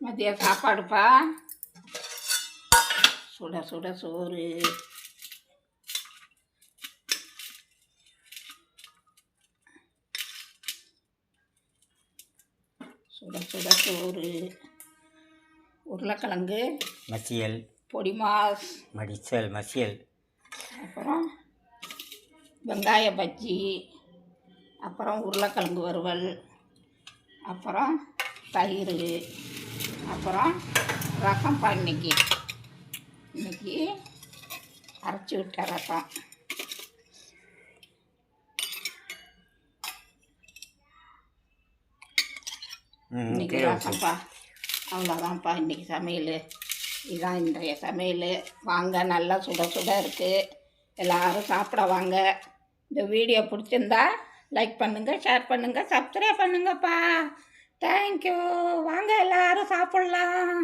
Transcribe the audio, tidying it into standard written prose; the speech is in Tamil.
மதிய சாப்பாடுப்பா. சுட சுட சோறு, சுட சுட சோறு, உருளைக்கிழங்கு மசியல், பொடி மாஸ், மடிச்சல் மசியல், அப்புறம் வெங்காய பஜ்ஜி, அப்புறம் உருளைக்கிழங்கு வறுவல், அப்புறம் தயிர், அப்புறம் ரசம்ப்பா. இன்னைக்கு அரைச்சி விட்ட ரசம். இன்னைக்கு ரசம்ப்பா. அவ்வளோதான்ப்பா இன்றைக்கி சமையல். இதுதான் இன்றைய சமையல். வாங்க, நல்லா சுட சுட இருக்குது. எல்லோரும் சாப்பிட வாங்க. இந்த வீடியோ பிடிச்சிருந்தா லைக் பண்ணுங்கள், ஷேர் பண்ணுங்கள், சப்ஸ்கிரைப் பண்ணுங்கப்பா. தேங்க்யூ. வாங்க எல்லோரும் சாப்பிட்லாம்.